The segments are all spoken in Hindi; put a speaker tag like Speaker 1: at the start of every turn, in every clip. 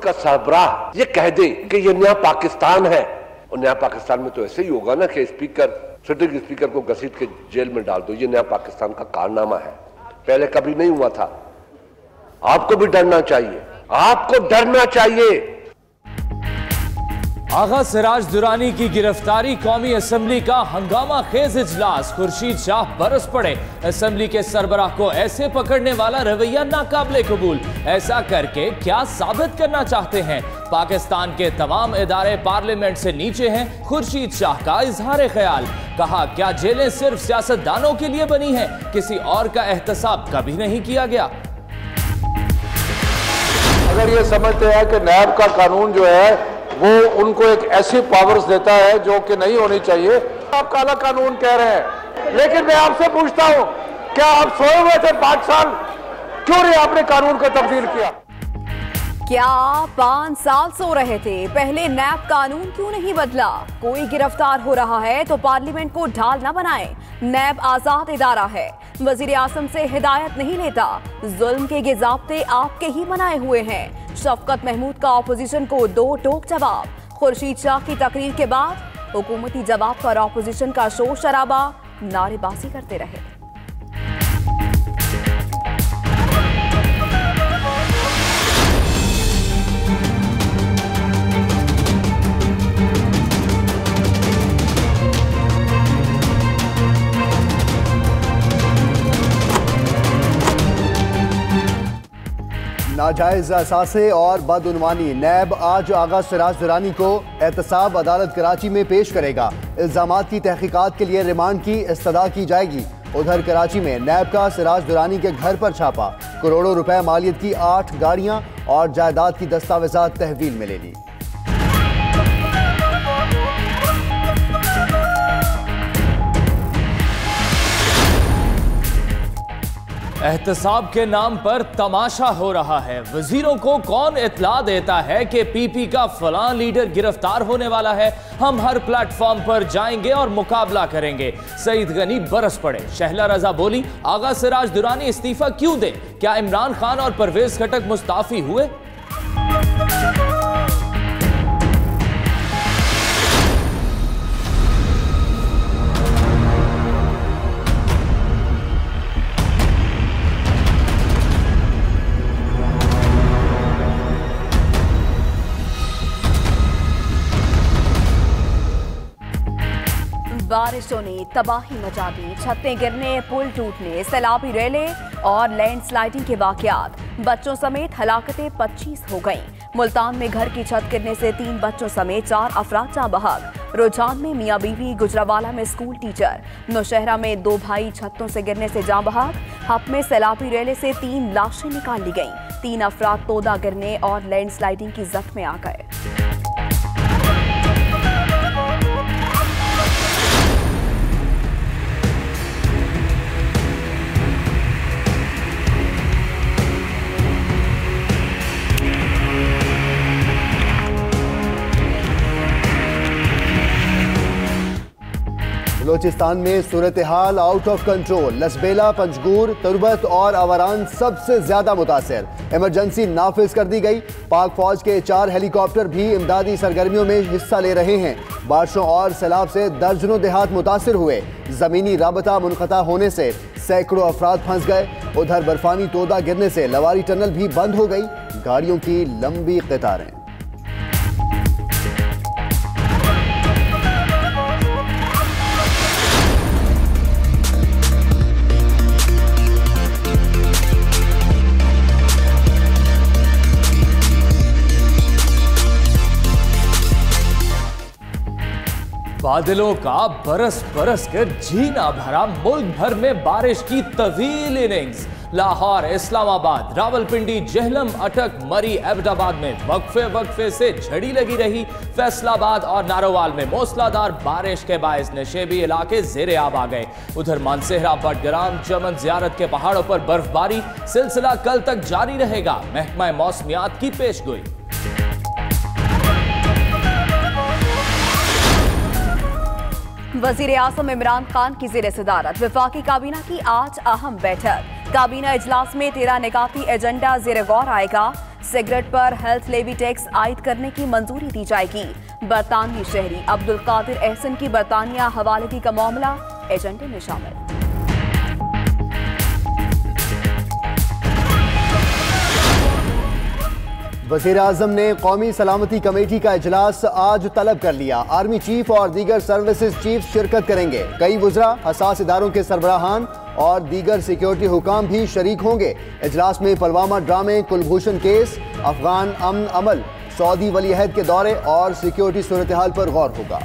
Speaker 1: का सरबराह ये कह दे कि ये नया पाकिस्तान है, और नया पाकिस्तान में तो ऐसे ही होगा ना कि सिटिंग स्पीकर को घसीट के जेल में डाल दो, ये नया पाकिस्तान का कारनामा है, पहले कभी नहीं हुआ था। आपको भी डरना चाहिए, आपको डरना चाहिए।
Speaker 2: आगा सिराज दुरानी की गिरफ्तारी, कौमी असम्बली का हंगामा खेज इजलास, खुर्शीद शाह बरस पड़े। असम्बली के सरबराह को ऐसे पकड़ने वाला रवैया नाकाबिले कबूल। ऐसा करके क्या साबित करना चाहते हैं? पाकिस्तान के तमाम इदारे पार्लियामेंट से नीचे हैं। खुर्शीद शाह का इजहार ख्याल, कहा क्या जेलें सिर्फ सियासतदानों के लिए बनी हैं, किसी और का एहतसाब कभी नहीं किया गया।
Speaker 3: अगर ये समझते हैं कि नैब का कानून जो है वो उनको एक ऐसी पावर्स देता है जो कि नहीं होनी चाहिए, आप काला कानून कह रहे हैं, लेकिन मैं आपसे पूछता हूं, क्या आप सोए हुए थे 5 साल? क्यों नहीं आपने कानून को तब्दील किया?
Speaker 4: क्या 5 साल सो रहे थे? पहले नैब कानून क्यों नहीं बदला? कोई गिरफ्तार हो रहा है तो पार्लियामेंट को ढाल न बनाए। नैब आजाद इदारा है, वजीर आजम से हिदायत नहीं लेता। जुल्म के ये ज़ाब्ते आपके ही बनाए हुए हैं। शफकत महमूद का ऑपोजिशन को 2 टोक जवाब। खुर्शीद शाह की तकरीर के बाद हुकूमती जवाब पर ऑपोजिशन का शोर शराबा, नारेबाजी करते रहे।
Speaker 5: नाजायज असासे और बदउनवानी, नैब आज आगा सिराज दुरानी को एहतसाब अदालत कराची में पेश करेगा। इल्जामात की तहकीकात के लिए रिमांड की इस्तदा की जाएगी। उधर कराची में नैब का सिराज दुरानी के घर पर छापा, करोड़ों रुपए मालियत की 8 गाड़ियां और जायदाद की दस्तावेजात तहवील में ले ली।
Speaker 2: एहतसाब के नाम पर तमाशा हो रहा है। वजीरों को कौन इत्ला देता है कि पीपी का फलां लीडर गिरफ्तार होने वाला है? हम हर प्लेटफॉर्म पर जाएंगे और मुकाबला करेंगे। सईद गनी बरस पड़े। शहला रजा बोली, आगा सिराज दुरानी इस्तीफा क्यों दे? क्या इमरान खान और परवेज खटक मुस्ताफी हुए?
Speaker 4: बारिशों ने तबाही मचा दी, छतें गिरने, पुल टूटने, सैलाबी रेलें और लैंडस्लाइडिंग के वाकयात। बच्चों समेत हलाकतें 25 हो गईं। मुल्तान में घर की छत गिरने से 3 बच्चों समेत 4 अफराद जाँ बहक। रुझान में मियाँ बीवी, गुजरावाला में स्कूल टीचर। नौशहरा में 2 भाई छतों से गिरने से जाँ बहक। हप में सैलाबी रेले से 3 लाशें निकाल ली गईं। 3 अफराद तोदा गिरने और लैंडस्लाइडिंग की जद में आ गए।
Speaker 5: बलोचिस्तान में सूरत हाल out of control. Lasbela, Panjgur, Turbat और अवरान सबसे ज्यादा मुतासर। इमरजेंसी नाफिज कर दी गई। पाक फौज के 4 हेलीकॉप्टर भी इमदादी सरगर्मियों में हिस्सा ले रहे हैं। बारिशों और सैलाब से दर्जनों देहात मुतासर हुए। जमीनी राबता मुनक़ता होने से सैकड़ों अफराद फंस गए। उधर बर्फानी तोदा गिरने से लवारी टनल भी बंद हो गई। गाड़ियों की लंबी कतारें।
Speaker 2: बादलों का बरस बरस कर जीना भरा। मुल्क भर में बारिश की तवील इनिंग्स। लाहौर, इस्लामाबाद, रावलपिंडी, जेहलम, अटक, मरी, एबटाबाद में वक्फे वक्फे से झड़ी लगी रही। फैसलाबाद और नारोवाल में मूसलाधार बारिश के बायस नशेबी इलाके ज़ेरे आब आ गए। उधर मानसेहरा, बटग्राम, चमन, ज़ियारत के पहाड़ों पर बर्फबारी सिलसिला कल तक जारी रहेगा। महकमा मौसमियात की पेशगोई।
Speaker 4: वजीर आज़म इमरान खान की ज़ेर सदारत वफाकी काबीना की आज अहम बैठक। काबीना इजलास में 13 निकाती एजेंडा ज़ेर गौर आएगा। सिगरेट पर हेल्थ लेवी टैक्स आयद करने की मंजूरी दी जाएगी। बरतानवी शहरी अब्दुल कादिर एहसन की बरतानिया हवालगी का मामला एजेंडे में शामिल।
Speaker 5: वज़ीर आज़म ने कौमी सलामती कमेटी का इजलास आज तलब कर लिया। आर्मी चीफ और दीगर सर्विसेज चीफ शिरकत करेंगे। कई वज़रा, हसास इदारों के सरबराहान और दीगर सिक्योरिटी हुकाम भी शरीक होंगे। इजलास में पुलवामा ड्रामे, कुलभूषण केस, अफगान अमन अमल, सऊदी वली अहद के दौरे और सिक्योरिटी सूरत हाल पर गौर होगा।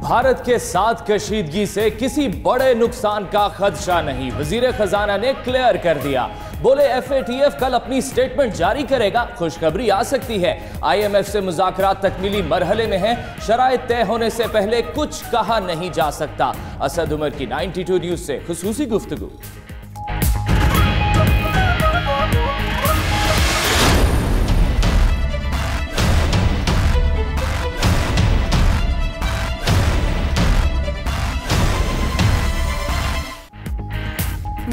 Speaker 2: भारत के साथ कशीदगी से किसी बड़े नुकसान का खदशा नहीं, वजीर खजाना ने क्लियर कर दिया। बोले FATF कल अपनी स्टेटमेंट जारी करेगा, खुशखबरी आ सकती है। IMF से मुज़ाकरात तकमीली मरहले में हैं, शराइत तय होने से पहले कुछ कहा नहीं जा सकता। असद उमर की 92 न्यूज से खुसूसी गुफ्तगू।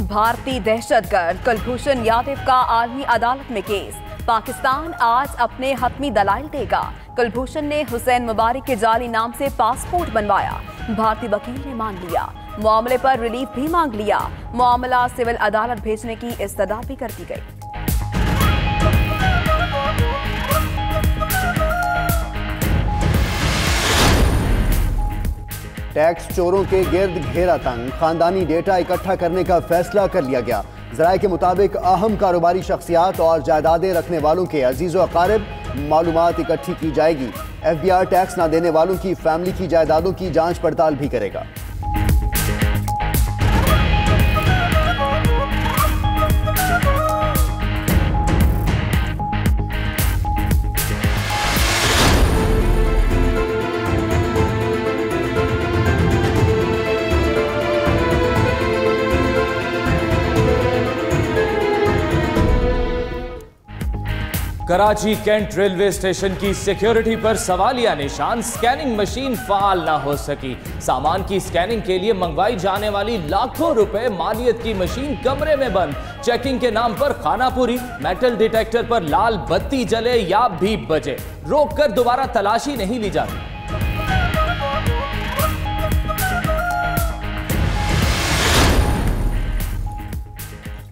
Speaker 4: भारतीय दहशतगर्द कुलभूषण यादव का आलमी अदालत में केस। पाकिस्तान आज अपने हतमी दलाइल देगा। कुलभूषण ने हुसैन मुबारक के जाली नाम से पासपोर्ट बनवाया। भारतीय वकील ने मान लिया। मामले पर रिलीफ भी मांग लिया। मामला सिविल अदालत भेजने की इस्तदा भी कर दी गई।
Speaker 5: टैक्स चोरों के गिर्द घेरा तंग, खानदानी डेटा इकट्ठा करने का फैसला कर लिया गया। ज़राए के मुताबिक अहम कारोबारी शख्सियात और जायदादें रखने वालों के अजीज़ व अकारिब मालूमात इकट्ठी की जाएगी। FBI टैक्स ना देने वालों की फैमिली की जायदादों की जांच पड़ताल भी करेगा।
Speaker 2: कराची कैंट रेलवे स्टेशन की सिक्योरिटी पर सवालिया निशान, स्कैनिंग मशीन फाल ना हो सकी। सामान की स्कैनिंग के लिए मंगवाई जाने वाली लाखों रुपए मालियत की मशीन कमरे में बंद। चेकिंग के नाम पर खानापुरी, मेटल डिटेक्टर पर लाल बत्ती जले या बीप बजे, रोककर दोबारा तलाशी नहीं ली जाती।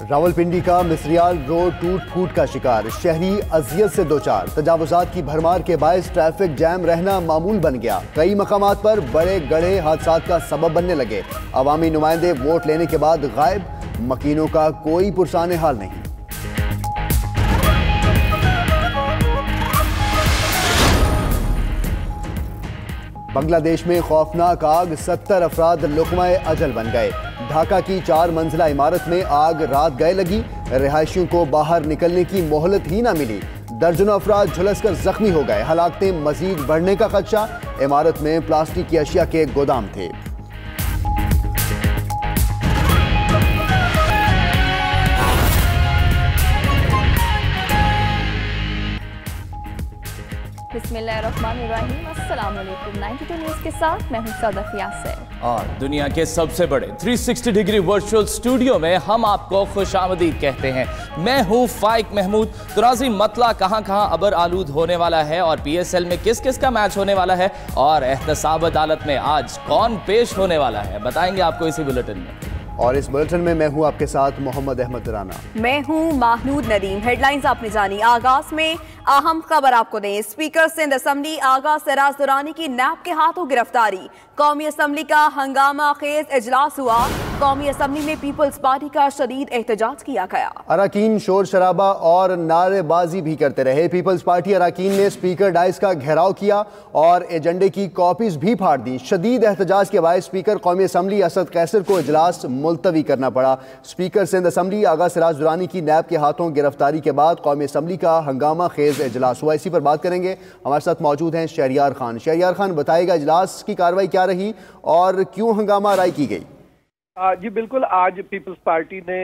Speaker 5: रावलपिंडी का मिसरियाल रोड टूट फूट का शिकार, शहरी अजियत से दो चार। तजावुजात की भरमार के बायस ट्रैफिक जैम रहना मामूल बन गया। कई मकामात पर बड़े गढ़े हादसात का सबब बनने लगे। अवामी नुमाइंदे वोट लेने के बाद गायब, मकीनों का कोई पुरसाने हाल नहीं। बांग्लादेश में खौफनाक आग, 70 अफराद लुक़्मा-ए अजल बन गए। ढाका की 4 मंजिला इमारत में आग रात गए लगी। रिहायशियों को बाहर निकलने की मोहलत ही ना मिली। दर्जनों अफराद झुलसकर जख्मी हो गए। हलाकतें मजीद बढ़ने का खदशा। इमारत में प्लास्टिक की अशिया के गोदाम थे।
Speaker 4: बिस्मिल्लाहिर्रहमानिर्रहीम, अस्सलाम वालेकुम। 92 न्यूज़ के साथ मैं हूं सदफ यासर।
Speaker 2: और दुनिया के सबसे बड़े 360 डिग्री वर्चुअल स्टूडियो में हम आपको खुशामदीद कहते हैं। मैं हूं फाइक महमूद। तो नाज़रीन, मतला कहां कहां अबर आलूद होने वाला है और PSL में किस किस का मैच होने वाला है और एहतसाब अदालत में आज कौन पेश होने वाला है, बताएंगे आपको इसी बुलेटिन में।
Speaker 5: और इस बुलेटिन में मैं हूं आपके साथ मोहम्मद अहमद राना।
Speaker 4: मैं हूं महमूद नदीम। हेडलाइंस आपने जानी। आगाज में अहम खबर आपको दें। स्पीकर सिंध असेंबली आगा सिराज दुरानी की नैब के हाथों गिरफ्तारी। कौमी असेंबली का हंगामा खेज इजलास हुआ। कौमी असेंबली में पीपल्स पार्टी का शदीद एहतजाज किया गया। अरकान
Speaker 5: शोर शराबा और नारेबाजी भी करते रहे। पीपल्स पार्टी अरकान ने स्पीकर डाइस का घेराव किया और एजेंडे की कॉपीज भी फाड़ दी। शदीद एहतजाज के बाद स्पीकर कौमी असेंबली असद कैसर को इजलास मुलतवी करना पड़ा। स्पीकर सिंध असेंबली आगा सिराज दुरानी की नैब के हाथों गिरफ्तारी के बाद कौमी असेंबली का हंगामा खेज इजलास हुआ। इसी पर बात करेंगे। हमारे साथ मौजूद हैं शहरियार खान। शहरियार खान, बताएगा इजलास की कार्रवाई क्या रही और क्यों हंगामा राय की गई?
Speaker 6: जी बिल्कुल, आज पीपल्स पार्टी ने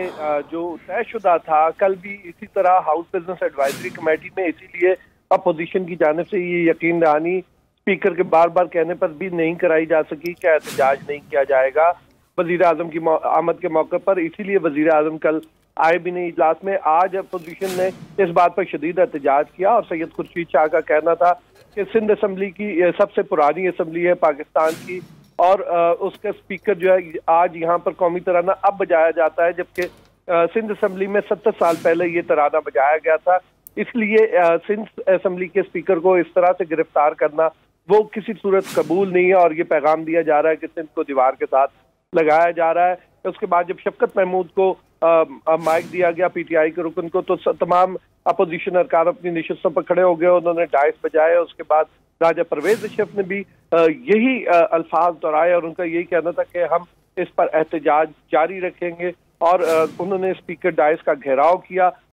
Speaker 6: जो तयशुदा था, कल भी इसी तरह हाउस बिजनेस एडवाइजरी कमेटी में, इसीलिए अपोजिशन की जानिब से ये यकीन दहानी स्पीकर के बार बार कहने पर भी नहीं कराई जा सकी कि एहतजाज नहीं किया जाएगा। वजीर आजम की आमद के मौके पर, इसीलिए वजीर आजम कल आए भी नहीं इजलास में। आज अपोजिशन ने इस बात पर शदीद एहतजाज किया और सैयद खुर्शीद शाह का कहना था कि सिंध असम्बली की सबसे पुरानी असम्बली है पाकिस्तान की, और उसका स्पीकर जो है आज यहाँ पर कौमी तराना अब बजाया जाता है, जबकि सिंध असम्बली में 70 साल पहले ये तराना बजाया गया था। इसलिए सिंध असम्बली के स्पीकर को इस तरह से गिरफ्तार करना वो किसी सूरत कबूल नहीं है, और ये पैगाम दिया जा रहा है कि सिंध को दीवार के साथ लगाया जा रहा है। उसके बाद जब शफकत महमूद को माइक दिया गया पीटीआई के रुकन को, तो तमाम अपोजिशन अरकान अपनी नशिस्तों पर खड़े हो गए, उन्होंने डाइस बजाए। उसके बाद राजा परवेज अशरफ ने भी यही अल्फाज दोहराए और उनका यही कहना था कि हम इस पर एहतजाज जारी रखेंगे, और उन्होंने स्पीकर डाइस का घेराव किया